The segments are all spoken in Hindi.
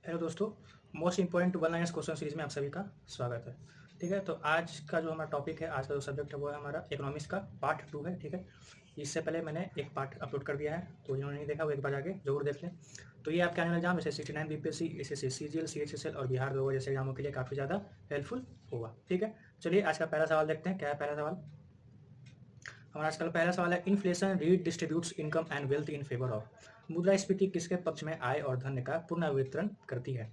हेलो दोस्तों, most important one liners question series में आप सभी का स्वागत है। ठीक है, तो आज का जो हमारा टॉपिक है, आज का जो सब्जेक्ट है वो है हमारा इकोनॉमिक्स का पार्ट 2 है। ठीक है, इससे पहले मैंने एक पार्ट अपलोड कर दिया है, तो जिन्होंने नहीं देखा वो एक बार जाके जरूर देख लें। तो ये आपके आने वाले एग्जाम जैसे 69 बीपीएससी, एसएससी, सीजीएल, सीएचएसएल और बिहार 2 जैसे एग्जामों के लिए काफ़ी ज़्यादा हेल्पफुल होगा। ठीक है, चलिए आज का पहला सवाल देखते हैं। क्या है पहला सवाल? हमारा आजकल पहला सवाल है, inflation redistributes income and wealth in favour of. मुद्रास्फीति किसके पक्ष में आय और धन का पुनर्वितरण करती है?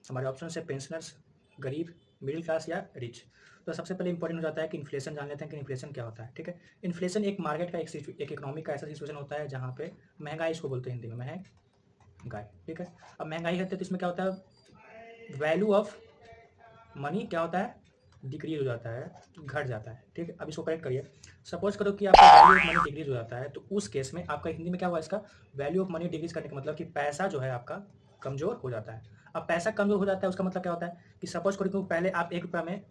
हमारे ऑप्शन है पेंशनर्स, गरीब, मिडिल क्लास या रिच। तो सबसे पहले इंपॉर्टेंट हो जाता है कि इन्फ्लेशन जान लेते हैं कि इन्फ्लेशन क्या होता है। ठीक है, इन्फ्लेशन एक मार्केट का एक इकोनॉमिक का ऐसा सिचुएशन होता है जहाँ पे महंगाई, इसको बोलते हैं हिंदी में महंगाई। ठीक है, अब महंगाई है तो इसमें क्या होता है, वैल्यू ऑफ मनी क्या होता है, डिक्रीज हो जाता है, घट जाता है। ठीक है, अब इसको करेक्ट करिए। सपोज करो कि आपका वैल्यू ऑफ मनी डिक्रीज हो जाता है, तो उस केस में आपका हिंदी में क्या हुआ, इसका वैल्यू ऑफ मनी डिक्रीज करने का मतलब कि पैसा जो है आपका कमजोर हो जाता है। अब पैसा कमजोर हो जाता है उसका मतलब क्या होता है कि सपोज करो कि पहले आप 1 रुपया में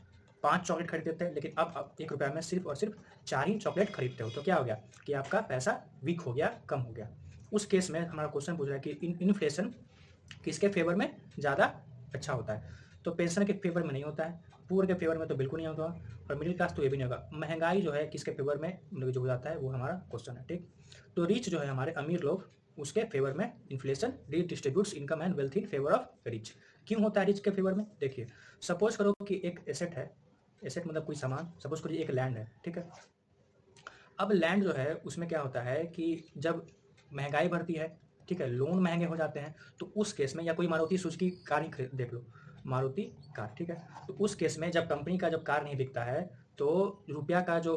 5 चॉकलेट खरीदते थे, लेकिन अब आप 1 रुपया में सिर्फ और सिर्फ 4 ही चॉकलेट खरीदते हो, तो क्या हो गया कि आपका पैसा वीक हो गया, कम हो गया। उस केस में हमारा क्वेश्चन पूछ रहा है कि इन्फ्लेशन किसके फेवर में ज़्यादा अच्छा होता है? तो पेंशन के फेवर में नहीं होता है, पुअर के फेवर में तो बिल्कुल नहीं होगा, और मिडिल क्लास तो ये भी नहीं होगा। महंगाई जो है किसके फेवर में जो हो जाता है वो हमारा क्वेश्चन है। ठीक, तो रिच जो है हमारे अमीर लोग, उसके फेवर में inflation redistributes income and wealth in favour of rich. क्यों होता है रिच के फेवर में? देखिए, सपोज करो कि एक एसेट है, एसेट मतलब कोई सामान, सपोज करिए एक लैंड है। ठीक है, अब लैंड जो है उसमें क्या होता है कि जब महंगाई बढ़ती है, ठीक है, लोन महंगे हो जाते हैं, तो उस केस में, या कोई मारुति सुजुकी कार ही देख लो, मारुति कार। ठीक है, तो उस केस में जब कंपनी का जब कार नहीं बिकता है, तो रुपया का जो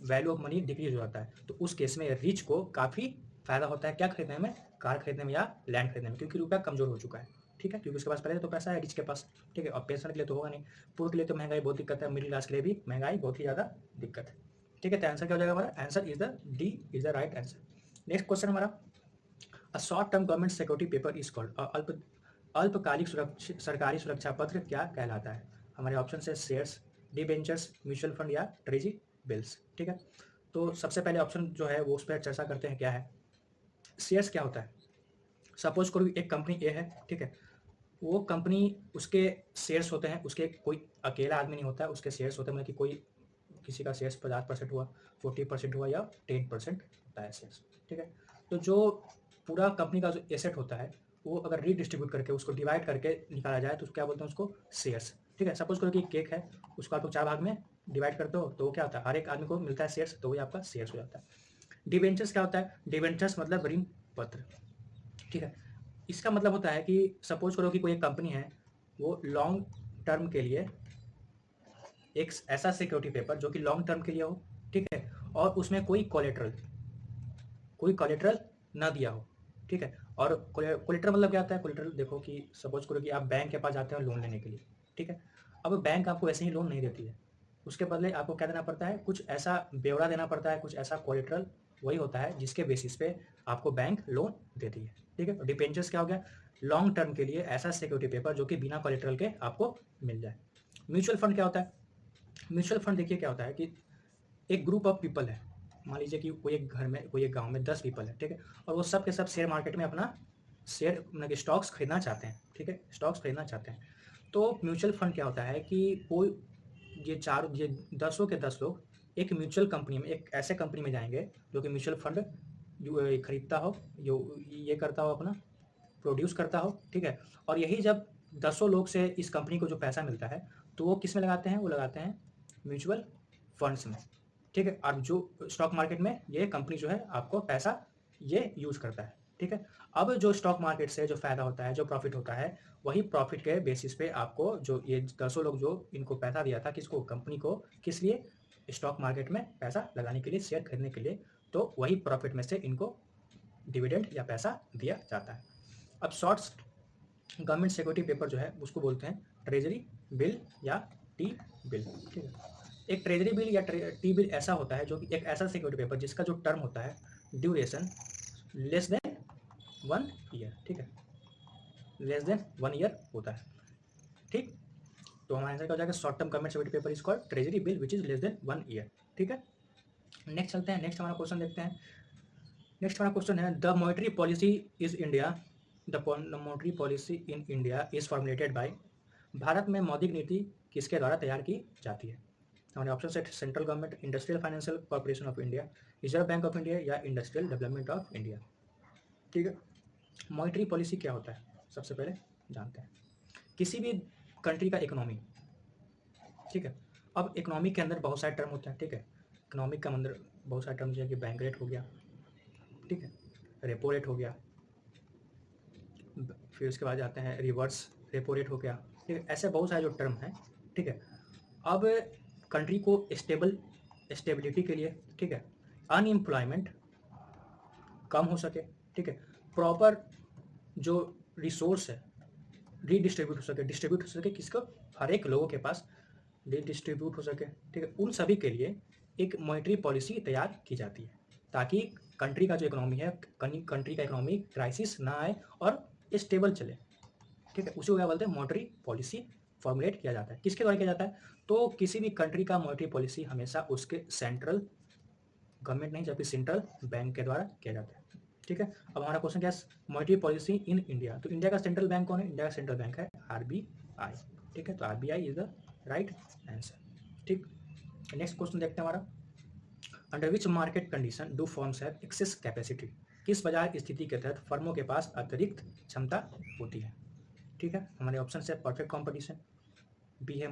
वैल्यू ऑफ मनी डिक्रीज हो जाता है, तो उस केस में रिच को काफ़ी फायदा होता है क्या खरीदने में, कार खरीदने में या लैंड खरीदने में, क्योंकि रुपया कमजोर हो चुका है। ठीक है, क्योंकि उसके पास पहले तो पैसा है रिच के पास। ठीक है, और पेंशन के लिए तो होगा नहीं, पूर्व के लिए तो महंगाई बहुत दिक्कत है, मिडिल क्लास के लिए भी महंगाई बहुत ही ज़्यादा दिक्कत है। ठीक है, तो आंसर क्या हो जाएगा हमारा? Answer is the D is the right answer. Next question हमारा, a short term government security paper is called, अल्पकालिक सरकारी सुरक्षा पत्र क्या कहलाता है? हमारे ऑप्शन है शेयर्स, डिबेंचर्स, म्यूचुअल फंड या ट्रेजरी बिल्स। ठीक है, तो सबसे पहले ऑप्शन जो है वो उस पर चर्चा करते हैं। क्या है शेयर्स? क्या होता है? सपोज करो एक कंपनी ए है, ठीक है, वो कंपनी, उसके शेयर्स होते हैं, उसके कोई अकेला आदमी नहीं होता है, उसके शेयर्स होते हैं, मतलब कि कोई किसी का शेयर्स 50% हुआ, 40% हुआ या 10% होता है शेयर्स। ठीक है, तो जो पूरा कंपनी का जो एसेट होता है वो अगर रीडिस्ट्रीब्यूट करके उसको डिवाइड करके निकाला जाए तो क्या बोलते हैं उसको? शेयर्स। ठीक है, सपोज करो कि केक है, उसको आप लोग 4 भाग में डिवाइड करते हो, तो वो क्या होता है, हर एक आदमी को मिलता है शेयर्स, तो वही आपका शेयर्स हो जाता है। डिवेंचर्स क्या होता है? डिवेंचर्स मतलब ऋण पत्र। ठीक है, इसका मतलब होता है कि सपोज करो कि कोई एक कंपनी है, वो लॉन्ग टर्म के लिए एक ऐसा सिक्योरिटी पेपर जो कि लॉन्ग टर्म के लिए हो, ठीक है, और उसमें कोई कोलेट्रल ना दिया हो। ठीक है, और कोलेट्रल मतलब क्या होता है? कोलेट्रल देखो कि सपोज करो कि आप बैंक के पास जाते हो लोन लेने के लिए। ठीक है, अब बैंक आपको ऐसे ही लोन नहीं देती है, उसके बदले आपको क्या देना पड़ता है? कुछ ऐसा ब्यौरा देना पड़ता है, कुछ ऐसा कोलेट्रल वही होता है जिसके बेसिस पे आपको बैंक लोन देती है। ठीक है, डिपेंचर्स क्या हो गया? लॉन्ग टर्म के लिए ऐसा सिक्योरिटी पेपर जो कि बिना कोलेट्रल के आपको मिल जाए। म्यूचुअल फंड क्या होता है? म्यूचुअल फंड देखिए क्या होता है कि एक ग्रुप ऑफ पीपल है, मान लीजिए कि कोई एक घर में, कोई एक गांव में 10 पीपल है, ठीक है, और वो सब के सब शेयर मार्केट में अपना शेयर मतलब कि स्टॉक्स खरीदना चाहते हैं। ठीक है, स्टॉक्स खरीदना चाहते हैं, तो म्यूचुअल फंड क्या होता है कि कोई ये 10 के 10 लोग एक म्यूचुअल कंपनी में, एक ऐसे कंपनी में जाएंगे जो कि म्यूचुअल फंड खरीदता हो, जो ये करता हो, अपना प्रोड्यूस करता हो। ठीक है, और यही जब 10 लोग से इस कंपनी को जो पैसा मिलता है, तो वो किस में लगाते हैं? वो लगाते हैं म्यूचुअल फंड्स में। ठीक है, और जो स्टॉक मार्केट में ये कंपनी जो है आपको पैसा ये यूज़ करता है। ठीक है, अब जो स्टॉक मार्केट से जो फ़ायदा होता है, जो प्रॉफिट होता है, वही प्रॉफिट के बेसिस पे आपको जो ये 10 लोग जो इनको पैसा दिया था, किसको? कंपनी को। किस लिए? स्टॉक मार्केट में पैसा लगाने के लिए, शेयर खरीदने के लिए, तो वही प्रॉफिट में से इनको डिविडेंड या पैसा दिया जाता है। अब शॉर्ट्स गवर्नमेंट सिक्योरिटी पेपर जो है उसको बोलते हैं ट्रेजरी बिल या टी बिल। ठीक है, एक ट्रेजरी बिल या टी बिल ऐसा होता है जो कि एक ऐसा सिक्योरिटी पेपर जिसका जो टर्म होता है, ड्यूरेशन लेस देन 1 ईयर। ठीक है, लेस देन 1 ईयर होता है। ठीक, तो हमारा आंसर क्या हो जाएगा? Short term government security paper is called treasury bill which is less than 1 year. ठीक है, नेक्स्ट चलते हैं, नेक्स्ट हमारा क्वेश्चन देखते हैं। नेक्स्ट हमारा क्वेश्चन है, the monetary policy is India the monetary policy in India is formulated bye, Bharat में मौद्रिक नीति किसके द्वारा तैयार की जाती है? हमारे option set central government, industrial financial corporation of India, reserve bank of India या इंडस्ट्रियल डेवलपमेंट ऑफ इंडिया। ठीक है, मॉनेटरी पॉलिसी क्या होता है सबसे पहले जानते हैं। किसी भी कंट्री का इकोनॉमी, ठीक है, अब इकोनॉमी के अंदर बहुत सारे टर्म होते हैं। ठीक है, इकोनॉमिक के अंदर बहुत सारे टर्म जैसे कि बैंक रेट हो गया, ठीक है, रेपो रेट हो गया, फिर उसके बाद जाते हैं रिवर्स रेपो रेट हो गया। ठीक है, ऐसे बहुत सारे जो टर्म हैं। ठीक है, अब कंट्री को स्टेबिलिटी के लिए, ठीक है, अनएम्प्लॉयमेंट कम हो सके, ठीक है, प्रॉपर जो रिसोर्स है डिस्ट्रीब्यूट हो सके किसको, हर एक लोगों के पास डिस्ट्रीब्यूट हो सके। ठीक है, उन सभी के लिए एक मॉनेटरी पॉलिसी तैयार की जाती है ताकि कंट्री का जो इकोनॉमी है, कंट्री का इकोनॉमी क्राइसिस ना आए और स्टेबल चले। ठीक है, उसी को क्या बोलते हैं, मॉनेटरी पॉलिसी फॉर्मुलेट किया जाता है। किसके द्वारा किया जाता है? तो किसी भी कंट्री का मॉनेटरी पॉलिसी हमेशा उसके सेंट्रल गवर्नमेंट नहीं जबकि सेंट्रल बैंक के द्वारा किया जाता है। ठीक है, अब हमारा क्वेश्चन क्या है, मॉनेटरी पॉलिसी इन इंडिया। तो इंडिया का सेंट्रल बैंक कौन है? इंडिया का सेंट्रल बैंक है RBI। ठीक है, तो RBI is the right answer. ठीक, नेक्स्ट क्वेश्चन देखते हैं हमारा, under which market condition do firms have access capacity? किस बाजार स्थिति के तहत फर्मों के पास अतिरिक्त क्षमता होती है? ठीक है, हमारे ऑप्शन है परफेक्ट कंपटीशन, बी है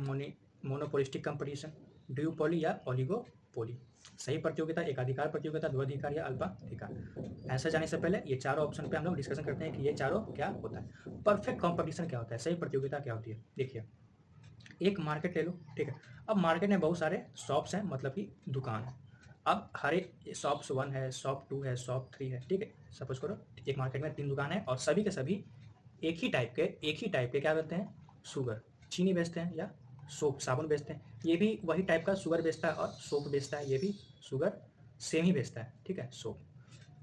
मोनोपोलिस्टिक कंपटीशन, ड्यूपोली या ओलिगोपोली, सही प्रतियोगिता, एकाधिकार प्रतियोगिता, द्विअधिकार या अल्पाधिकार। आंसर जाने से पहले ये चारों ऑप्शन पे हम लोग डिस्कशन करते हैं कि ये चारों क्या होता है। परफेक्ट कंपटीशन क्या होता है, सही प्रतियोगिता क्या होती है? देखिए, एक मार्केट ले लो। ठीक है, अब मार्केट में बहुत सारे शॉप्स हैं, मतलब कि दुकान है। अब हर एक शॉप्स 1 है, शॉप 2 है, शॉप 3 है। ठीक है, सपोज करो एक मार्केट में 3 दुकान है और सभी के सभी एक ही टाइप के क्या करते हैं, शुगर चीनी बेचते हैं या सोप साबुन बेचते हैं। ये भी वही टाइप का शुगर बेचता है और सोप बेचता है, ये भी शुगर सेम ही बेचता है। ठीक है, सोप।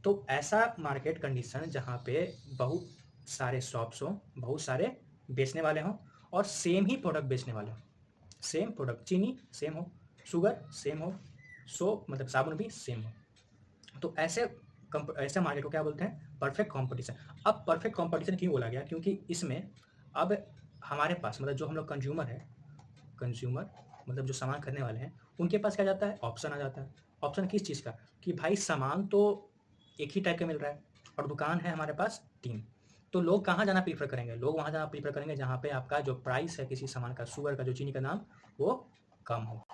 तो ऐसा मार्केट कंडीशन जहाँ पे बहुत सारे शॉप्स हों, बहुत सारे बेचने वाले हों और सेम ही प्रोडक्ट बेचने वाले हों, सेम प्रोडक्ट, चीनी सेम हो, शुगर सेम हो, सोप मतलब साबुन भी सेम हो, तो ऐसे मार्केट को क्या बोलते हैं, परफेक्ट कंपटीशन। अब परफेक्ट कंपटीशन क्यों बोला गया? क्योंकि इसमें अब हमारे पास मतलब जो हम लोग कंज्यूमर मतलब जो सामान खरीदने वाले हैं, उनके पास क्या जाता है, ऑप्शन आ जाता है। ऑप्शन किस चीज़ का? कि भाई सामान तो एक ही टाइप का मिल रहा है और दुकान है हमारे पास 3, तो लोग कहाँ जाना प्रीफर करेंगे? लोग वहाँ जाना प्रीफर करेंगे जहाँ पे आपका जो प्राइस है किसी सामान का, शुगर का, जो चीनी का दाम, वो कम हो।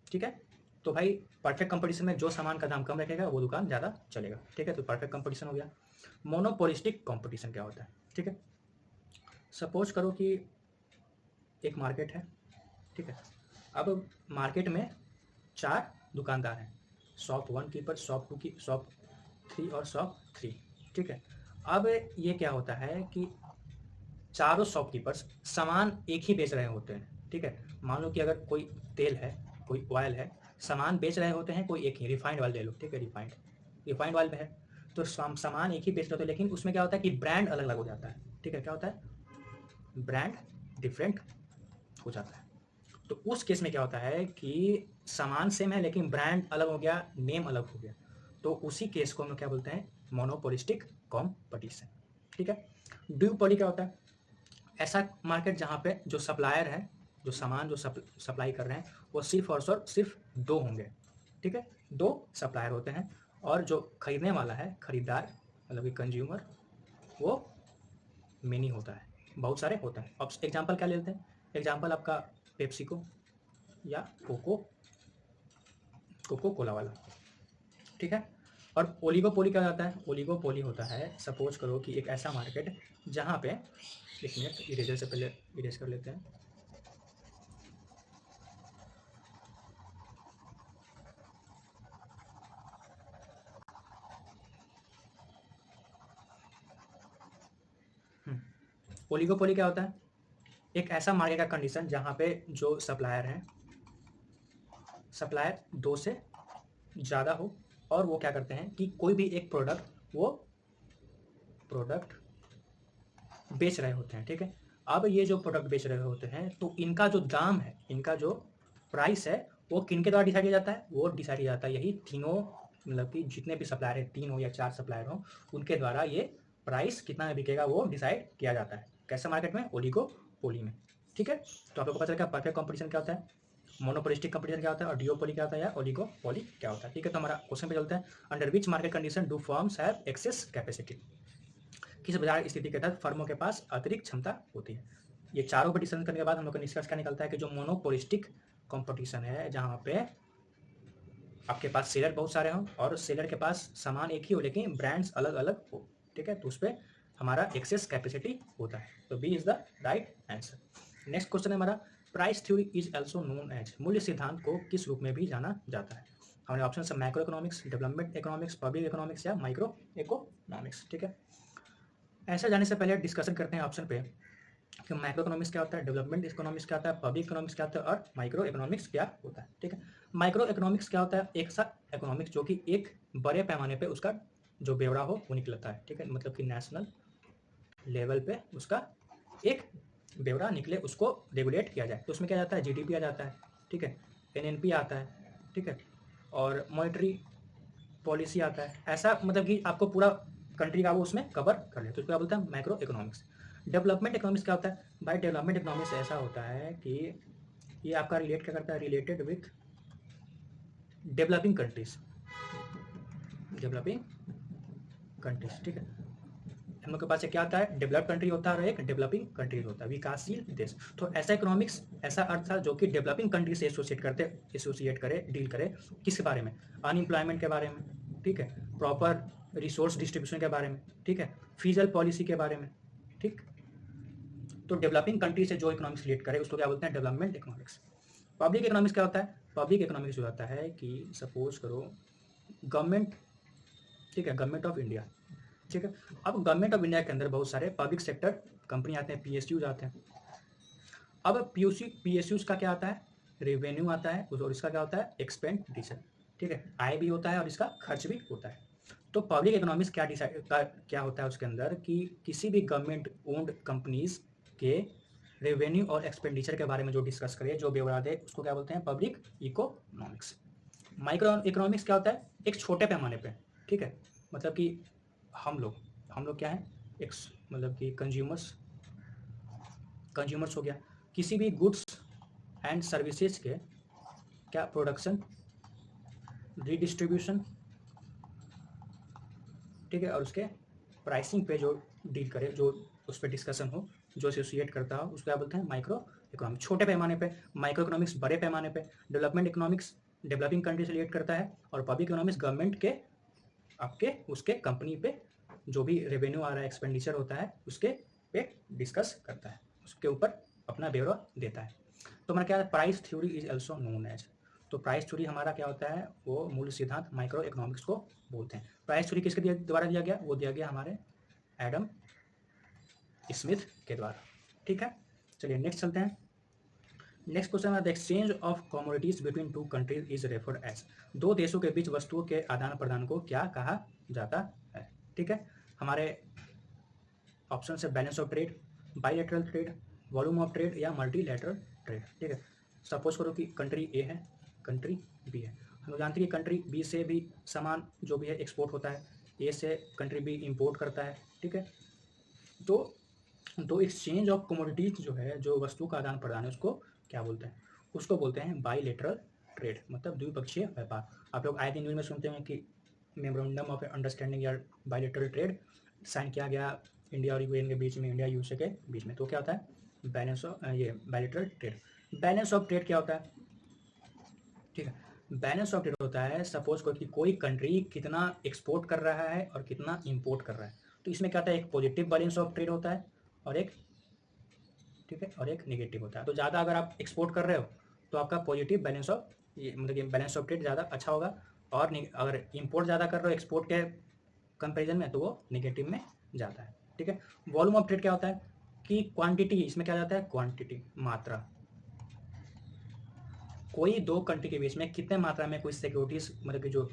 ठीक है, तो भाई परफेक्ट कंपटीशन में जो सामान का दाम कम रखेगा वो दुकान ज़्यादा चलेगा। ठीक है, तो परफेक्ट कंपटीशन हो गया। मोनोपोलिस्टिक कंपटीशन क्या होता है? ठीक है, सपोज करो कि एक मार्केट है। ठीक है, अब मार्केट में 4 दुकानदार हैं, शॉप 1 कीपर, शॉप 2 की, शॉप 3 और शॉप 3। ठीक है, अब ये क्या होता है कि चारों शॉपकीपर्स सामान एक ही बेच रहे होते हैं। ठीक है, मान लो कि अगर कोई तेल है, कोई ऑयल है, सामान बेच रहे होते हैं कोई एक ही, रिफाइंड ऑयल ले लो। ठीक है, रिफाइंड ऑयल है तो सामान एक ही बेच रहे होते हैं, लेकिन उसमें क्या होता है कि ब्रांड अलग अलग हो जाता है। ठीक है, क्या होता है, ब्रांड डिफरेंट हो जाता है। तो उस केस में क्या होता है कि सामान सेम है लेकिन ब्रांड अलग हो गया, नेम अलग हो गया, तो उसी केस को हम लोग क्या बोलते हैं, मोनोपोलिस्टिक कॉम्पिटिशन। ठीक है, ड्यूपोली क्या होता है, ऐसा मार्केट जहाँ पे जो सप्लायर है, जो सामान जो सप्लाई कर रहे हैं, वो सिर्फ और सिर्फ 2 होंगे। ठीक है, 2 सप्लायर होते हैं और जो खरीदने वाला है, खरीदार मतलब कि कंज्यूमर, वो मेनी होता है, बहुत सारे होता है। अब एग्जांपल क्या लेते हैं, एग्जांपल आपका पेप्सिको या कोको कोला वाला। ठीक है, और ओलिगोपोली क्या होता है, ओलिगोपोली होता है, सपोज करो कि एक ऐसा मार्केट जहाँ पे, एक मिनट इरेजर से पहले इरेज कर लेते हैं। ओलिगोपोली क्या होता है, एक ऐसा मार्केट का कंडीशन जहाँ पे जो सप्लायर हैं, सप्लायर 2 से ज़्यादा हो और वो क्या करते हैं कि कोई भी एक प्रोडक्ट बेच रहे होते हैं। ठीक है, अब ये जो प्रोडक्ट बेच रहे होते हैं तो इनका जो दाम है, इनका जो प्राइस है, वो किन के द्वारा डिसाइड किया जाता है, वो डिसाइड किया जाता है यही तीनों, मतलब कि जितने भी सप्लायर हैं, 3 हो या 4 सप्लायर हो, उनके द्वारा ये प्राइस कितना में बिकेगा वो डिसाइड किया जाता है। कैसे मार्केट में? ओलिगोपोली में। ठीक है, तो आप लोग को पता चला परफेक्ट कंपटीशन क्या होता है, मोनोपोलिस्टिक कंपटीशन क्या होता है और डिओपोली क्या होता है या ओलिगोपोली क्या होता है। ठीक है, तो हमारा क्वेश्चन पे चलते हैं। Under which market condition do firms have access capacity? किस बाजार स्थिति के तहत फर्मों के पास अतिरिक्त क्षमता होती है। ये चारों पर डिस्कशन करने के बाद हम लोग का निष्कर्ष क्या निकलता है कि जो मोनोपोलिस्टिक कंपटीशन है, जहाँ पे आपके पास सेलर बहुत सारे हों और सेलर के पास सामान एक ही हो लेकिन ब्रांड्स अलग अलग हो, ठीक है, तो उस पर हमारा एक्सेस कैपेसिटी होता है। तो B is the right answer. Next question है हमारा, price theory is also known as, मूल्य सिद्धांत को किस रूप में भी जाना जाता है। हमारे ऑप्शन है macro economics, development economics, public economics या माइक्रो इकोनॉमिक्स। ठीक है, ऐसा जाने से पहले डिस्कशन करते हैं ऑप्शन पे कि मैक्रो इकोनॉमिक्स क्या होता है, डेवलपमेंट इकोनॉमिक्स क्या होता है, पब्लिक इकोनॉमिक्स क्या होता है और माइक्रो इकोनॉमिक्स क्या होता है। ठीक है, माइक्रो इकोनॉमिक्स क्या होता है, एक सा इकोनॉमिक्स जो कि एक बड़े पैमाने पे उसका जो ब्यौरा हो वो निकलता है। ठीक है, मतलब कि नेशनल लेवल पे उसका एक ब्यौरा निकले, उसको रेगुलेट किया जाए। तो उसमें क्या जाता है, जीडीपी आ जाता है, ठीक है, एनएनपी आता है, ठीक है, और मॉनेटरी पॉलिसी आता है। ऐसा मतलब कि आपको पूरा कंट्री का वो उसमें कवर कर ले, तो क्या बोलते हैं मैक्रो इकोनॉमिक्स। डेवलपमेंट इकोनॉमिक्स क्या होता है भाई, डेवलपमेंट इकोनॉमिक्स ऐसा होता है कि ये आपका रिलेट क्या करता है, related with developing countries, developing countries. ठीक है, हम लोग के पास क्या आता है, डेवलप्ड कंट्री होता है और एक डेवलपिंग कंट्रीज होता है, विकासशील देश। तो ऐसा इकोनॉमिक्स ऐसा अर्थ था जो कि डेवलपिंग कंट्री से एसोसिएट करे, डील करे किसके बारे में, अनएम्प्लॉयमेंट के बारे में, ठीक है, प्रॉपर रिसोर्स डिस्ट्रीब्यूशन के बारे में, ठीक है, फिजिकल पॉलिसी के बारे में। ठीक, तो डेवलपिंग कंट्री से जो इकोनॉमिक्स रिलेट करे उसको क्या बोलते हैं, डेवलपमेंट इकोनॉमिक्स। पब्लिक इकोनॉमिक्स क्या होता है, पब्लिक इकोनॉमिक्स जो होता है कि सपोज करो गवर्नमेंट, ठीक है, गवर्नमेंट ऑफ इंडिया, ठीक है, अब गवर्नमेंट ऑफ इंडिया के अंदर बहुत सारे पब्लिक सेक्टर कंपनी आते हैं, पीएसयूज आते हैं। अब पीएसयूज का क्या आता है, रेवेन्यू आता है और इसका क्या होता है, एक्सपेंडिचर। ठीक है, आय भी होता है और इसका खर्च भी होता है। तो पब्लिक इकोनॉमिक्स क्या डिसाइड क्या होता है उसके अंदर कि किसी भी गवर्नमेंट ओन्ड कंपनीज के रेवेन्यू और एक्सपेंडिचर के बारे में जो डिस्कस करे, जो ब्यौरा दे, उसको क्या बोलते हैं, पब्लिक इकोनॉमिक्स। माइक्रो इकोनॉमिक्स क्या होता है, एक छोटे पैमाने पे, ठीक है, मतलब कि हम लोग क्या है, एक मतलब कि कंज्यूमर्स हो गया, किसी भी गुड्स एंड सर्विसेज के क्या प्रोडक्शन, रीडिस्ट्रीब्यूशन, ठीक है, और उसके प्राइसिंग पे जो डील करे, जो उस पर डिस्कशन हो, जो एसोसिएट करता हो, उसको क्या बोलते हैं, माइक्रो इकोनॉमिक्स। छोटे पैमाने पे, माइक्रो इकोनॉमिक्स बड़े पैमाने पे, डेवलपमेंट इकोनॉमिक्स डेवलपिंग कंट्री से रिलेट करता है और पब्लिक इकोनॉमिक्स गवर्नमेंट के आपके उसके कंपनी पे जो भी रेवेन्यू आ रहा है, एक्सपेंडिचर होता है, उसके पे डिस्कस करता है, उसके ऊपर अपना ब्यौरा देता है। तो हमारा क्या है, price theory is also known as. तो प्राइस थ्योरी हमारा क्या होता है, वो मूल सिद्धांत माइक्रो इकोनॉमिक्स को बोलते हैं। प्राइस थ्योरी किसके द्वारा दिया गया, वो दिया गया हमारे एडम स्मिथ के द्वारा। ठीक है, चलिए नेक्स्ट चलते हैं। नेक्स्ट क्वेश्चन है, the exchange of commodities between two countries is referred as. दो देशों के बीच वस्तुओं के आदान प्रदान को क्या कहा जाता है। ठीक है, हमारे ऑप्शन है balance of trade, bilateral trade, volume of trade या मल्टीलेटरल ट्रेड। ठीक है, सपोज करो कि कंट्री ए है, कंट्री बी है। हम लोग जानते हैं कि कंट्री बी से भी सामान जो भी है एक्सपोर्ट होता है, ए से कंट्री बी इंपोर्ट करता है। ठीक है, तो एक्सचेंज ऑफ कमोडिटीज जो है, जो वस्तु का आदान प्रदान है, उसको क्या बोलते हैं, उसको बोलते हैं बाईलेटरल ट्रेड, मतलब द्विपक्षीय व्यापार। आप लोग आए दिन न्यूज़ में सुनते हैं कि मेमोरेंडम ऑफ अंडरस्टैंडिंग या बाईलेटरल ट्रेड साइन किया गया इंडिया और यूएन के बीच में, इंडिया यूएसए के बीच में। तो क्या होता है, बैलेंस ऑफ ये bilateral trade. Balance of trade क्या होता है, ठीक है, बैलेंस ऑफ ट्रेड होता है सपोज कोई कंट्री कितना एक्सपोर्ट कर रहा है और कितना इंपोर्ट कर रहा है। तो इसमें क्या होता है, एक पॉजिटिव बैलेंस ऑफ ट्रेड होता है और एक, ठीक है, और एक नेगेटिव होता है। तो ज़्यादा अगर आप एक्सपोर्ट कर रहे हो तो आपका पॉजिटिव बैलेंस ऑफ ये मतलब कि बैलेंस ऑफ ट्रेड ज़्यादा अच्छा होगा, और अगर इंपोर्ट ज़्यादा कर रहे हो एक्सपोर्ट के कंपेरिजन में तो वो नेगेटिव में जाता है। ठीक है, वॉल्यूम ऑफ ट्रेड क्या होता है कि क्वांटिटी, इसमें क्या जाता है, क्वांटिटी मात्रा, कोई दो कंट्री के बीच में कितने मात्रा में कोई सिक्योरिटीज मतलब कि जो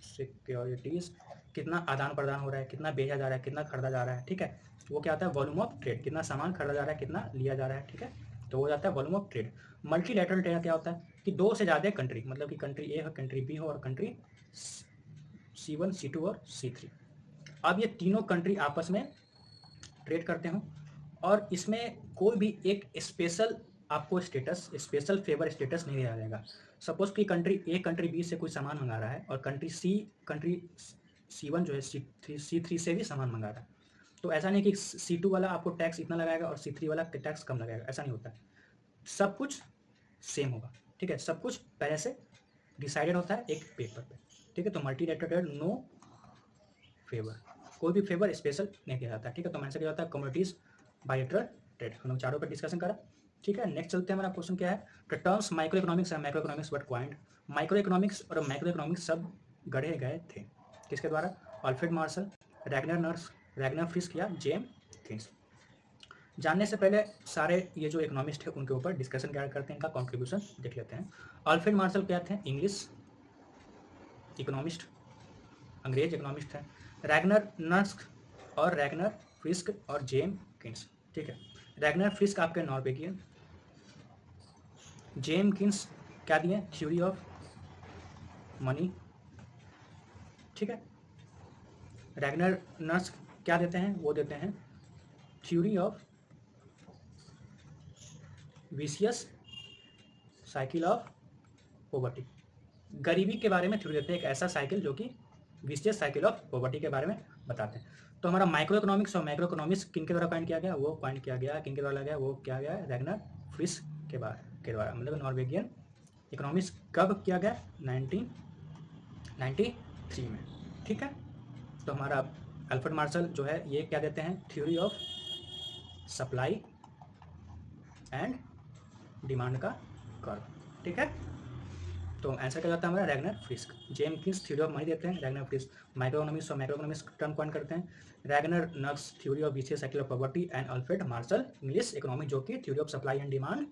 सिक्योरिटीज कितना आदान प्रदान हो रहा है, कितना बेचा जा रहा है, कितना खरीदा जा रहा है। ठीक है, वो क्या होता है, वॉल्यूम ऑफ ट्रेड, कितना सामान खरीदा जा रहा है, कितना लिया जा रहा है। ठीक है, तो वो जाता है volume of trade. Multilateral trade क्या होता है कि दो से ज़्यादा कंट्री, मतलब कि कंट्री ए हो, कंट्री बी हो और कंट्री C1 C2 और C3, अब ये तीनों कंट्री आपस में ट्रेड करते हो और इसमें कोई भी एक स्पेशल आपको स्टेटस, स्पेशल फेवर स्टेटस नहीं दिया जाएगा। सपोज कि कंट्री बी से कोई सामान मंगा रहा है और कंट्री C1 जो है C3 से भी सामान मंगा रहा है, तो ऐसा नहीं कि C2 वाला आपको टैक्स इतना लगाएगा और C3 वाला टैक्स कम लगाएगा, ऐसा नहीं होता है। सब कुछ सेम होगा, ठीक है। सब कुछ पहले से डिसाइडेड होता है एक पेपर पे, ठीक है। तो मल्टीलैटरल नो फेवर, कोई भी फेवर स्पेशल नहीं किया जाता है, ठीक है। तो मैंने क्या होता है कम्युनिटीज बायलैटरल ट्रेड, हम लोग चारों पर डिस्कशन करा, ठीक है। नेक्स्ट चलते हैं, हमारा क्वेश्चन क्या है, the terms micro economics and macro economics but coined. Micro economics और मैक्रो इकोनॉमिक्स सब गढ़े गए थे किसके द्वारा, अल्फ्रेड मार्शल, रैगनर फ्रिस्क या जेम किन्स। जानने से पहले सारे ये जो इकोनॉमिस्ट है उनके ऊपर डिस्कशन क्या करते हैं, इनका कॉन्ट्रीब्यूशन देख लेते हैं। अल्फ्रेड मार्शल क्या थे, इंग्लिश इकोनॉमिस्ट, अंग्रेज इकोनॉमिस्ट हैं। रैगनर फ्रिस्क और जेम किन्स, ठीक है। रैगनर फ्रिस्क आपके नॉर्वेगियन, जेम किन्स क्या दिए, थ्योरी ऑफ मनी, ठीक है। रैगनर नर्स क्या देते हैं, वो देते हैं theory of vicious cycle of poverty, गरीबी के बारे में थ्योरी देते हैं, एक ऐसा साइकिल जो कि विशियस साइकिल ऑफ पॉवर्टी के बारे में बताते हैं। तो हमारा माइक्रो इकोनॉमिक्स और मैक्रो इकोनॉमिक्स किन के द्वारा पॉइंट किया गया, वो पॉइंट किया गया, किन के द्वारा गया, वो क्या गया, रैगनर फ्रिस्क के द्वारा, मतलब नॉर्वेगियन इकोनॉमिक्स कब किया गया, 1993 में, ठीक है। तो हमारा अल्फ्रेड मार्शल जो है ये क्या देते हैं, theory of supply and demand का कर्व, ठीक है। तो आंसर क्या जाता है हमारा Ragnar Frisch. J M Keynes theory of money देते हैं, रैगनर फ्रिस्क माइक्रो इकोनॉमिक्स और मैक्रो इकोनॉमिक्स टर्म पॉइंट करते हैं, Ragnar Nurkse theory of vicious cycle of poverty and Alfred Marshall English economic जो कि theory of supply and demand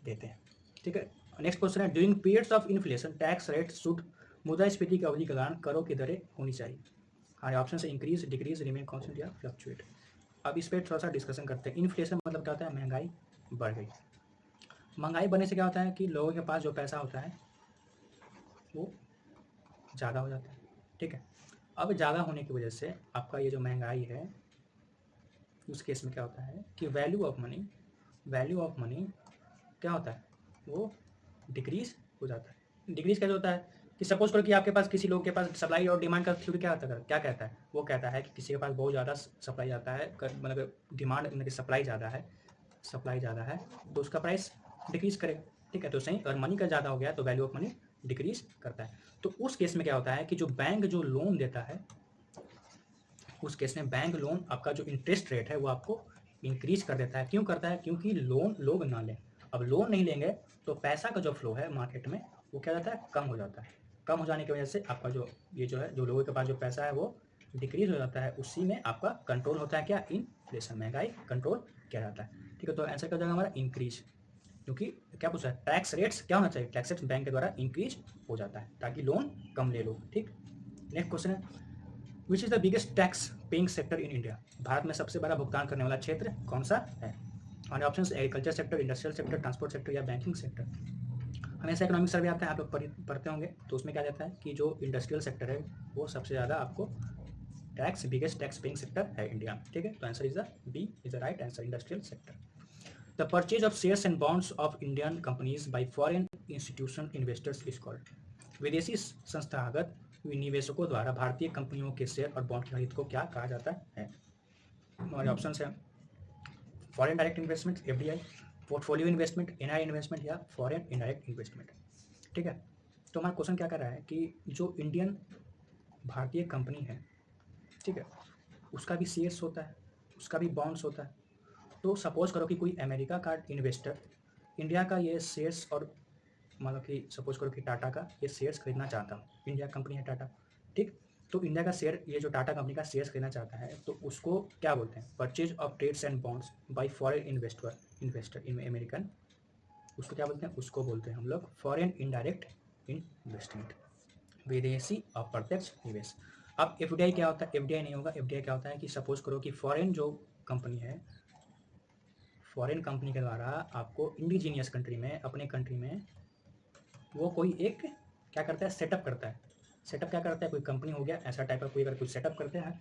देते हैं, ठीक है। नेक्स्ट क्वेश्चन है, during periods of inflation tax rate should, मुद्रास्फीति की अवधि के दौरान करों की दरें होनी चाहिए। हमारे ऑप्शन से इंक्रीज, डिक्रीज, रिमेन कांस्टेंट या फ्लक्चुएट। अब इस पर थोड़ा सा डिस्कशन करते हैं। इन्फ्लेशन मतलब क्या होता है, महंगाई बढ़ गई। महंगाई बढ़ने से क्या होता है कि लोगों के पास जो पैसा होता है वो ज़्यादा हो जाता है, ठीक है। अब ज़्यादा होने की वजह से आपका ये जो महंगाई है उस केस में क्या होता है कि वैल्यू ऑफ मनी क्या होता है, वो डिक्रीज हो जाता है। डिक्रीज कैसे होता है कि सपोज करो कि आपके पास किसी लोग के पास सप्लाई और डिमांड का थ्योरी क्या होता है, क्या कहता है, वो कहता है कि किसी के पास बहुत ज़्यादा सप्लाई आता है, मतलब डिमांड मतलब सप्लाई ज़्यादा है तो उसका प्राइस डिक्रीज करेगा, ठीक है। तो सही, अगर मनी का ज़्यादा हो गया तो वैल्यू ऑफ मनी डिक्रीज करता है। तो उस केस में क्या होता है कि जो बैंक जो लोन देता है, उस केस में बैंक लोन आपका जो इंटरेस्ट रेट है वो आपको इंक्रीज कर देता है। क्यों करता है, क्योंकि लोन लोग ना लें। अब लोन नहीं लेंगे तो पैसा का जो फ्लो है मार्केट में वो क्या जाता है, कम हो जाता है। कम हो जाने की वजह से आपका जो ये जो है, जो लोगों के पास जो पैसा है वो डिक्रीज हो जाता है। उसी में आपका कंट्रोल होता है क्या, इन्फ्लेशन, महंगाई कंट्रोल किया जाता है, ठीक है। तो आंसर क्या हो जाएगा हमारा इंक्रीज, क्योंकि क्या पूछा है, टैक्स रेट्स क्या होना चाहिए, टैक्स रेट्स बैंक के द्वारा इंक्रीज हो जाता है ताकि लोन कम ले लो, ठीक। नेक्स्ट क्वेश्चन है, which is the biggest tax paying sector in India. Bharat में सबसे बड़ा भुगतान करने वाला क्षेत्र कौन सा है। हमारे option agriculture sector, industrial sector, transport sector या बैंकिंग सेक्टर। हमेशा इकोनॉमिक सर्वे आता है, आप लोग पढ़ते होंगे, तो उसमें क्या जाता है कि जो इंडस्ट्रियल सेक्टर है वो सबसे ज़्यादा आपको बिगेस्ट टैक्स पेइंग सेक्टर है इंडिया, ठीक है। तो answer is the B is the right answer, industrial sector. The purchase of shares and bonds of Indian companies by foreign institution investors is called. विदेशी संस्थागत निवेशकों द्वारा भारतीय कंपनियों के शेयर और बॉन्ड की खरीद को क्या कहा जाता है। हमारे ऑप्शन है foreign direct investment FDI, portfolio investment NI investment या फॉरेन इनडायरेक्ट इन्वेस्टमेंट, ठीक है। तो हमारा क्वेश्चन क्या कर रहा है कि जो इंडियन भारतीय कंपनी है, ठीक है, उसका भी शेयर्स होता है, उसका भी बॉन्ड्स होता है। तो सपोज करो कि कोई अमेरिका का इन्वेस्टर इंडिया का ये शेयर्स और मतलब कि सपोज करो कि टाटा का ये शेयर्स खरीदना चाहता हूँ, इंडिया कंपनी है टाटा, ठीक। तो इंडिया का शेयर, ये जो टाटा कंपनी का शेयर्स खरीदना चाहता है तो उसको क्या बोलते हैं, purchase of trades and bonds by foreign investor in American, उसको क्या बोलते हैं, उसको बोलते हैं हम लोग फॉरेन इनडायरेक्ट इन्वेस्टमेंट, विदेशी अप्रत्यक्ष निवेश। अब FDI क्या होता है, FDI नहीं होगा। FDI क्या होता है कि सपोज करो कि फॉरेन जो कंपनी है, फॉरेन कंपनी के द्वारा आपको इंडिजीनियस कंट्री में, अपने कंट्री में वो कोई एक क्या करता है, सेटअप करता है। सेटअप क्या करता है, कोई कंपनी हो गया ऐसा टाइप का कोई, अगर कुछ सेटअप करते हैं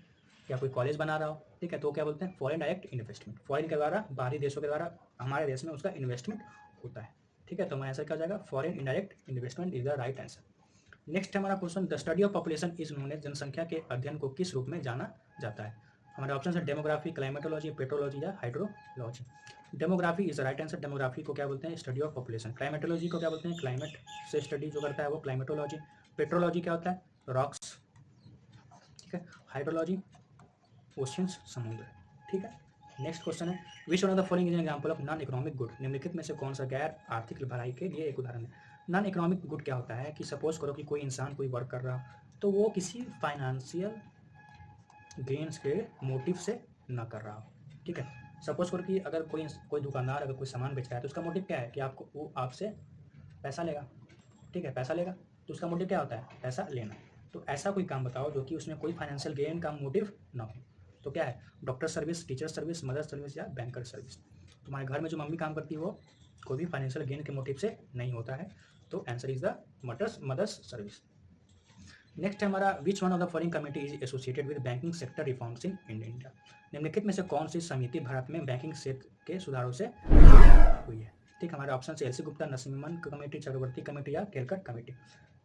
या कोई कॉलेज बना रहा हो, ठीक है, तो क्या बोलते हैं, फॉरेन डायरेक्ट इन्वेस्टमेंट, फॉरेन के द्वारा, बाहरी देशों के द्वारा हमारे देश में उसका इन्वेस्टमेंट होता है, ठीक है। तो हमारा आंसर क्या हो जाएगा, foreign indirect investment is the right answer. Next हमारा question, the study of population is known as, जनसंख्या के अध्ययन को किस रूप में जाना जाता है। हमारे ऑप्शन है डेमोग्राफी, क्लाइमेटोलॉजी, पेट्रोलॉजी या hydrology. Demography is right answer. Demography को क्या बोलते हैं, स्टडी ऑफ पॉपुलेशन। क्लाइमेटोलॉजी को क्या बोलते हैं, क्लाइमेट से स्टडी जो करता है वो क्लाइमेटोलॉजी। पेट्रोलॉजी क्या होता है, रॉक्स, ठीक है। हाइड्रोलॉजी ओशियंस, समुद्र, ठीक है। नेक्स्ट क्वेश्चन है, विच one of the following is an example of non economic good. निम्नलिखित में से कौन सा गैर आर्थिक भलाई के लिए एक उदाहरण है। नॉन इकोनॉमिक गुड क्या होता है कि सपोज करो कि कोई इंसान कोई वर्क कर रहा हो तो वो किसी फाइनेंशियल गेन्स के मोटिव से न कर रहा हो, ठीक है। सपोज करो कि अगर कोई दुकानदार अगर कोई सामान बेच रहा है तो उसका मोटिव क्या है कि आपको वो आपसे पैसा लेगा, ठीक है, पैसा लेगा, तो उसका मोटिव क्या होता है, पैसा लेना। तो ऐसा कोई काम बताओ जो कि उसमें कोई फाइनेंशियल गेन का मोटिव ना हो। तो क्या है, doctor service, teacher service, mother service या बैंकर सर्विस। तुम्हारे घर में जो मम्मी काम करती है वो कोई भी फाइनेंशियल गेन के मोटिव से नहीं होता है, तो answer is the mother's service. Next है हमारा, which one of the following committee is associated with banking sector reforms in India. निम्नलिखित में से कौन सी समिति भारत में बैंकिंग क्षेत्र के सुधारों से हुई है, ठीक। हमारे ऑप्शन से एलसी गुप्ता, नरसिम्हन कमेटी, चक्रवर्ती कमेटी या केलकट कमेटी।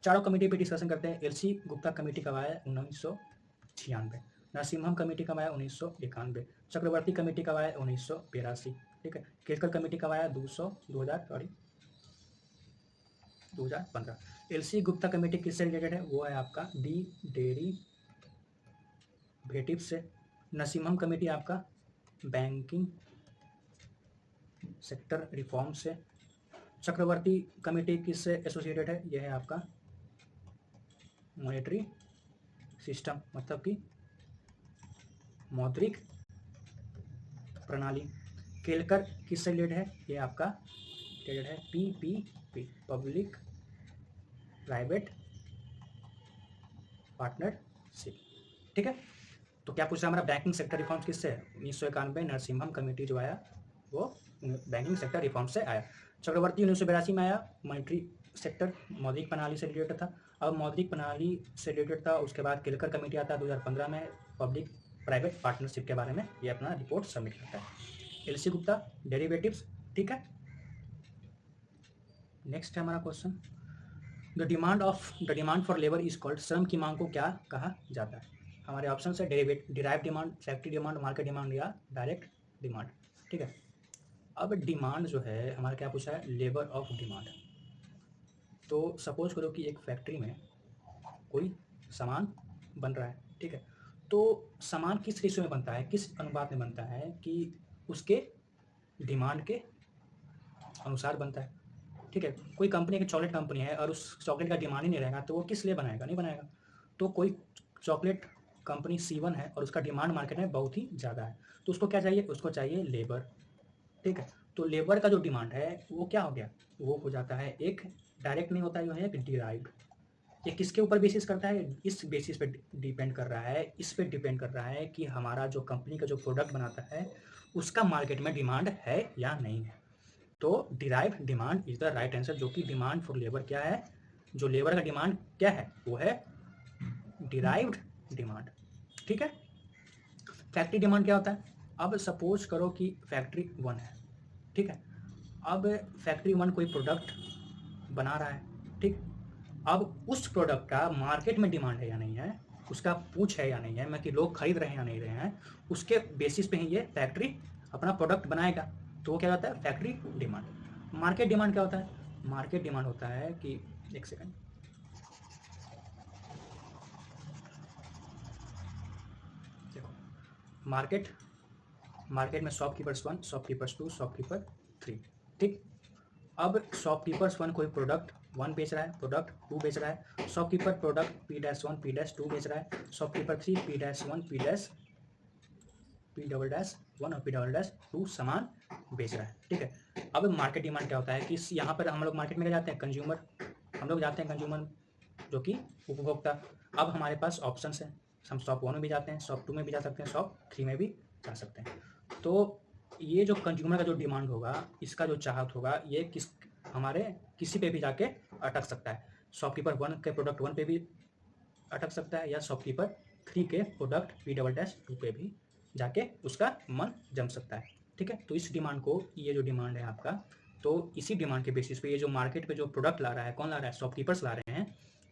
चारों कमेटी पे डिस्कशन करते हैं। एलसी गुप्ता कमेटी कब आया, 1996। नरसिम्हम कमेटी कब आया, 1991। चक्रवर्ती कमेटी कब आया, 1982, ठीक है। केलकर कमेटी कब आया, 2015। एलसी गुप्ता कमेटी किससे रिलेटेड है, वो है आपका डेरिवेटिव से। नरसिम्हम कमेटी आपका बैंकिंग सेक्टर रिफॉर्म से। चक्रवर्ती कमेटी किससे एसोसिएटेड है, यह है आपका मॉनेटरी सिस्टम, मतलब कि मौद्रिक प्रणाली। केलकर किससे रिलेटेड है, ये आपका रिलेटेड है पीपीपी, पब्लिक प्राइवेट पार्टनरशिप, ठीक है। तो क्या पूछ रहा है हमारा, बैंकिंग सेक्टर रिफॉर्म्स किससे है, 1991। नरसिम्हम कमेटी जो आया वो बैंकिंग सेक्टर रिफॉर्म से आया। चक्रवर्ती 1982 में आया, मॉनेटरी सेक्टर, मौद्रिक प्रणाली से रिलेटेड था। अब मौद्रिक प्रणाली से रिलेटेड था, उसके बाद केलकर कमेटी आता है 2015 में, पब्लिक प्राइवेट पार्टनरशिप के बारे में ये अपना रिपोर्ट सबमिट करता है। एलसी गुप्ता डेरिवेटिव्स, ठीक है। नेक्स्ट है हमारा question, the demand for labour is called, श्रम की मांग को क्या कहा जाता है। हमारे ऑप्शन है derive demand, factory demand, market demand या डायरेक्ट डिमांड, ठीक है। अब डिमांड जो है हमारा क्या पूछा है, लेबर ऑफ डिमांड। तो सपोज करो कि एक फैक्ट्री में कोई सामान बन रहा है, ठीक है। तो सामान किस रेशियो में बनता है, किस अनुपात में बनता है कि उसके डिमांड के अनुसार बनता है, ठीक है। कोई कंपनी, एक चॉकलेट कंपनी है और उस चॉकलेट का डिमांड ही नहीं रहेगा तो वो किस लिए बनाएगा, नहीं बनाएगा। तो कोई चॉकलेट कंपनी C1 है और उसका डिमांड मार्केट में बहुत ही ज़्यादा है, तो उसको क्या चाहिए, उसको चाहिए लेबर, ठीक है। तो लेबर का जो डिमांड है वो क्या हो गया, वो हो जाता है एक डायरेक्ट नहीं होता, जो है एक डिराइव। ये किसके ऊपर बेसिस करता है, इस बेसिस पे डिपेंड कर रहा है, इस पे डिपेंड कर रहा है कि हमारा जो कंपनी का जो प्रोडक्ट बनाता है उसका मार्केट में डिमांड है या नहीं है। तो derive demand is the right answer, जो कि डिमांड फॉर लेबर क्या है, जो लेबर का डिमांड क्या है वो है डिराइव्ड डिमांड, ठीक है। फैक्ट्री डिमांड क्या होता है, अब सपोज करो कि फैक्ट्री 1 है, ठीक है। अब फैक्ट्री 1 कोई प्रोडक्ट बना रहा है, ठीक। अब उस प्रोडक्ट का मार्केट में डिमांड है या नहीं है, उसका पूछ है या नहीं है, मैं कि लोग खरीद रहे हैं या नहीं रहे हैं, उसके बेसिस पे ही ये फैक्ट्री अपना प्रोडक्ट बनाएगा। तो वो क्या होता है, फैक्ट्री डिमांड। मार्केट डिमांड क्या होता है, मार्केट डिमांड होता है कि, एक सेकंड, देखो, मार्केट में शॉपकीपर्स 1, शॉपकीपर्स 2, शॉपकीपर 3, ठीक। अब शॉपकीपर्स 1 कोई प्रोडक्ट 1 बेच रहा है, प्रोडक्ट 2 बेच रहा है, शॉपकीपर प्रोडक्ट P-1 P-2 बेच रहा है, शॉपकीपर 3 P-1 P-1 और P-2 सामान बेच रहा है, ठीक है। अब मार्केट डिमांड क्या होता है कि यहाँ पर हम लोग मार्केट में जाते हैं, कंज्यूमर, हम लोग जाते हैं कंज्यूमर जो कि उपभोक्ता। अब हमारे पास ऑप्शन है, हम शॉप 1 में भी जाते हैं, शॉप 2 में भी जा सकते हैं, शॉप 3 में भी जा सकते हैं। तो ये जो कंज्यूमर का जो डिमांड होगा, इसका जो चाहत होगा, ये किसी पे भी जाके अटक सकता है। शॉपकीपर 1 के प्रोडक्ट 1 पे भी अटक सकता है या शॉपकीपर 3 के प्रोडक्ट P-2 पे भी जाके उसका मन जम सकता है। ठीक है, तो इस डिमांड को, ये जो डिमांड है आपका, तो इसी डिमांड के बेसिस पे ये जो मार्केट पे जो प्रोडक्ट ला रहा है, कौन ला रहा है? शॉपकीपर्स ला रहे हैं,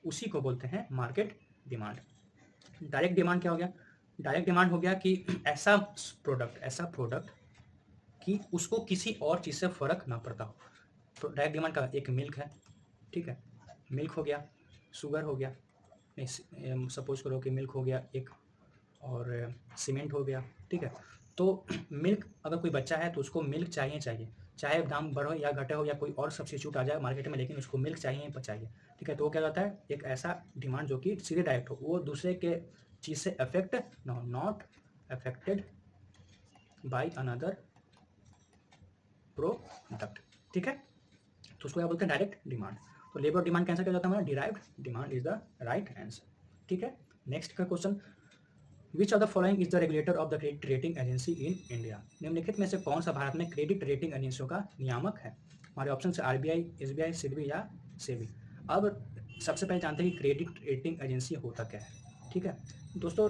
उसी को बोलते हैं मार्केट डिमांड। डायरेक्ट डिमांड क्या हो गया? डायरेक्ट डिमांड हो गया कि ऐसा प्रोडक्ट कि उसको किसी और चीज़ से फ़र्क ना पड़ता हो। तो डायरेक्ट डिमांड का एक मिल्क है, ठीक है, मिल्क हो गया, शुगर हो गया, नहीं सपोज करो कि मिल्क हो गया एक, और सीमेंट हो गया, ठीक है। तो मिल्क, अगर कोई बच्चा है तो उसको मिल्क चाहिए, चाहे दाम बढ़ो या घटे हो या कोई और सब्स्टिट्यूट आ जाए मार्केट में, लेकिन उसको मिल्क चाहिए, ठीक है। तो वो क्या कहता है? एक ऐसा डिमांड जो कि सीधे डायरेक्ट हो, वो दूसरे के चीज़ से affect not affected by another product, ठीक है। तो उसको क्या बोलते हैं? Direct demand. तो लेबर डिमांड कैंसर क्या जाता है हमारा? Derived demand is the right answer, ठीक है। नेक्स्ट का question, which of the following is the regulator of the credit rating agency in India? निम्नलिखित में से कौन सा भारत में क्रेडिट रेटिंग एजेंसियों का नियामक है? हमारे ऑप्शन से आरबीआई, एसबीआई, सिडबी या सेबी। अब सबसे पहले जानते हैं कि क्रेडिट रेटिंग एजेंसी होता क्या है, ठीक है दोस्तों।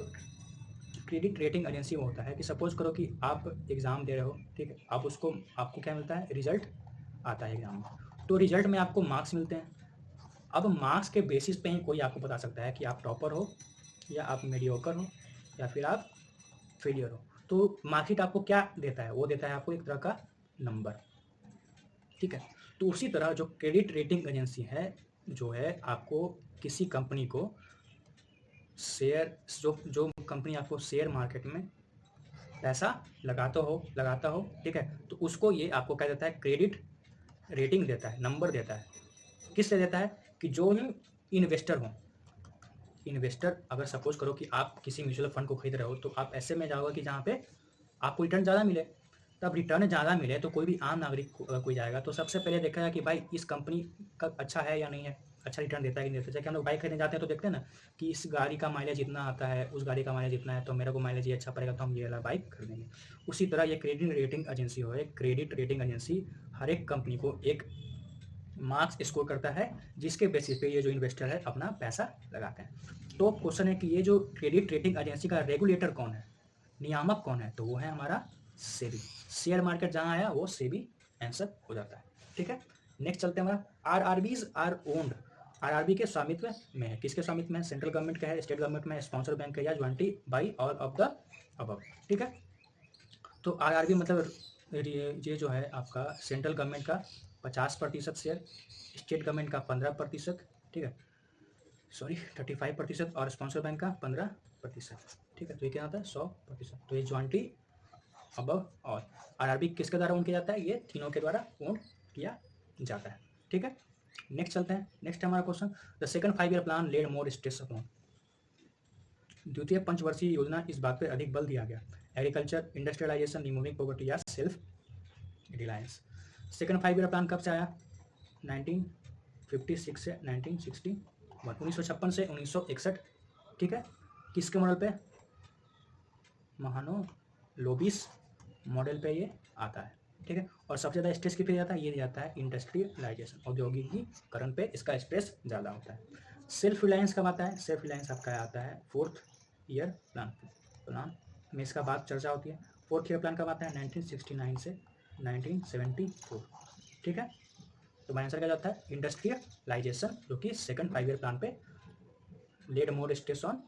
क्रेडिट रेटिंग एजेंसी में होता है कि सपोज करो कि आप एग्ज़ाम दे रहे हो, ठीक है, आप उसको, आपको क्या मिलता है? रिजल्ट आता है एग्ज़ाम में, तो रिजल्ट में आपको मार्क्स मिलते हैं। अब मार्क्स के बेसिस पे ही कोई आपको बता सकता है कि आप टॉपर हो या आप मीडियोकर हो या फिर आप फेलियर हो। तो मार्कशीट आपको क्या देता है? वो देता है आपको एक तरह का नंबर, ठीक है। तो उसी तरह जो क्रेडिट रेटिंग एजेंसी है, जो है आपको किसी कंपनी को शेयर, जो कंपनी आपको शेयर मार्केट में पैसा लगाता हो, ठीक है, तो उसको ये आपको क्या देता है? क्रेडिट रेटिंग देता है, नंबर देता है। किससे देता है? कि जो ही इन्वेस्टर हो, इन्वेस्टर, अगर सपोज करो कि आप किसी म्यूचुअल फंड को खरीद रहे हो, तो आप ऐसे में जाओगे कि जहाँ पे आपको रिटर्न ज़्यादा मिले। तब रिटर्न ज़्यादा मिले तो कोई भी आम नागरिक कोई जाएगा तो सबसे पहले देखा है कि भाई इस कंपनी का अच्छा है या नहीं है, अच्छा रिटर्न देता है कि नहीं देता है। जैसे कि हम लोग बाइक खरीदने जाते हैं तो देखते हैं ना कि इस गाड़ी का माइलेज इतना आता है, उस गाड़ी का माइलेज इतना है, तो मेरे को माइलेज ये अच्छा पड़ेगा तो हम ये वाला बाइक खरीदेंगे। उसी तरह ये क्रेडिट रेटिंग एजेंसी हो, क्रेडिट रेटिंग एजेंसी हर एक कंपनी को एक मार्क्स स्कोर करता है, जिसके बेसिस पे ये जो इन्वेस्टर है अपना पैसा लगाते हैं। तो क्वेश्चन है कि ये जो क्रेडिट रेटिंग एजेंसी का रेगुलेटर कौन है, नियामक कौन है? तो वो है हमारा सेबी। शेयर मार्केट जहाँ आया वो सेबी आंसर हो जाता है, ठीक है। नेक्स्ट चलते हैं हमारा, आरआरबीज आर ओन्ड, आरआरबी के स्वामित्व में है, किसके स्वामित्व में है? सेंट्रल गवर्नमेंट का है, स्टेट गवर्नमेंट में, स्पॉन्सर बैंक है, या jointly by all of the above, ठीक है। तो आरआरबी मतलब ये जो है आपका सेंट्रल गवर्नमेंट का 50% शेयर, स्टेट गवर्नमेंट का 15%, ठीक है, सॉरी 35%, और स्पॉन्सर बैंक का 15%, ठीक है। तो ये क्या होता है? 100%। तो ये ज्वाइंटली अबव ऑल, आरआरबी किसके द्वारा ओन किया जाता है? ये तीनों के द्वारा ओन किया जाता है, ठीक है। नेक्स्ट चलते हैं, नेक्स्ट हमारा question, the second 5 year plan led more stress upon, द्वितीय पंचवर्षीय योजना इस बात पर अधिक बल दिया गया, एग्रीकल्चर, इंडस्ट्रियलाइजेशन, रिमूविंग पॉवर्टी या self reliance. Second 5 year plan कब से आया? 1956 से 1961, 1956 से 1961, ठीक है। किसके मॉडल पे? महानो लोबिस मॉडल पे ये आता है, ठीक है। और सबसे ज़्यादा स्ट्रेस किस पे जाता है? ये जाता है इंडस्ट्रियलाइजेशन, औद्योगिकीकरण पे इसका स्ट्रेस ज़्यादा होता है। सेल्फ रिलायंस कब आता है? सेल्फ रिलायंस आपका आता है 4th ईयर प्लान में इसका बात चर्चा होती है। 4th ईयर प्लान कब आता है? 1969 से 1974, ठीक है। तो हमारा आंसर क्या जाता है? इंडस्ट्रियलाइजेशन, जो कि सेकंड 5 ईयर प्लान पे led more stress on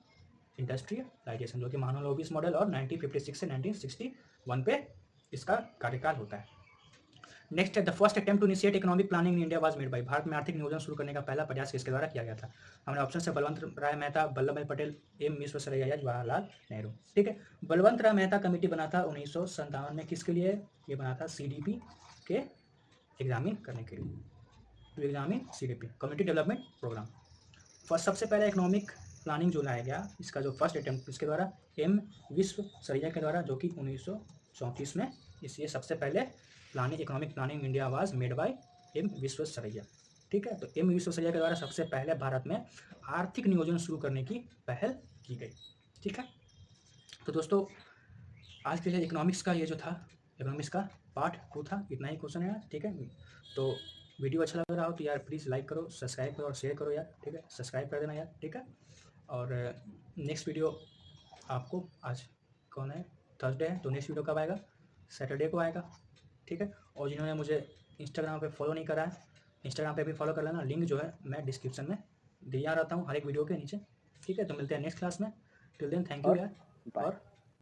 industrialisation, जो कि महालनोबिस मॉडल, और 1956 से 1961 पे इसका कार्यकाल होता है। नेक्स्ट है, the first attempt to initiate economic planning in India was made by, Bharat में आर्थिक नियोजन शुरू करने का पहला प्रयास किसके द्वारा किया गया था? हमने ऑप्शन से बलवंत राय मेहता, वल्लभ भाई पटेल, एम विश्वेश्वरैया या जवाहरलाल नेहरू, ठीक है। बलवंत राय मेहता कमेटी बना था 1957 में, किसके लिए ये बना था? सीडीपी के एग्जामिन करने के लिए, to examine CDP, community development programme. First सबसे पहले इकोनॉमिक प्लानिंग जो लाया गया, इसका जो फर्स्ट अटेम्प्ट इसके द्वारा एम विश्वेश्वरैया के द्वारा, जो कि 1934 में, इसलिए सबसे पहले planning, economic planning India was made by M Visvesvaraya, ठीक है। तो एम विश्वेश्वरैया के द्वारा सबसे पहले भारत में आर्थिक नियोजन शुरू करने की पहल की गई, ठीक है। तो दोस्तों आज के लिए इकोनॉमिक्स का ये जो था, इकोनॉमिक्स का पार्ट 2 था, इतना ही क्वेश्चन है यार, ठीक है। तो वीडियो अच्छा लग रहा हो तो यार प्लीज़ लाइक करो, सब्सक्राइब करो और शेयर करो यार, ठीक है, सब्सक्राइब कर देना यार, ठीक है। और नेक्स्ट वीडियो आपको आज कौन है, थर्सडे है, तो नेक्स्ट वीडियो कब आएगा, सैटरडे को आएगा, ठीक है। और जिन्होंने मुझे इंस्टाग्राम पे फॉलो नहीं करा है, इंस्टाग्राम पे भी फॉलो कर लेना, लिंक जो है मैं डिस्क्रिप्शन में दिया रहता हूँ हर एक वीडियो के नीचे, ठीक है। तो मिलते हैं नेक्स्ट क्लास में, टिल देन थैंक यू और यार, बाय। और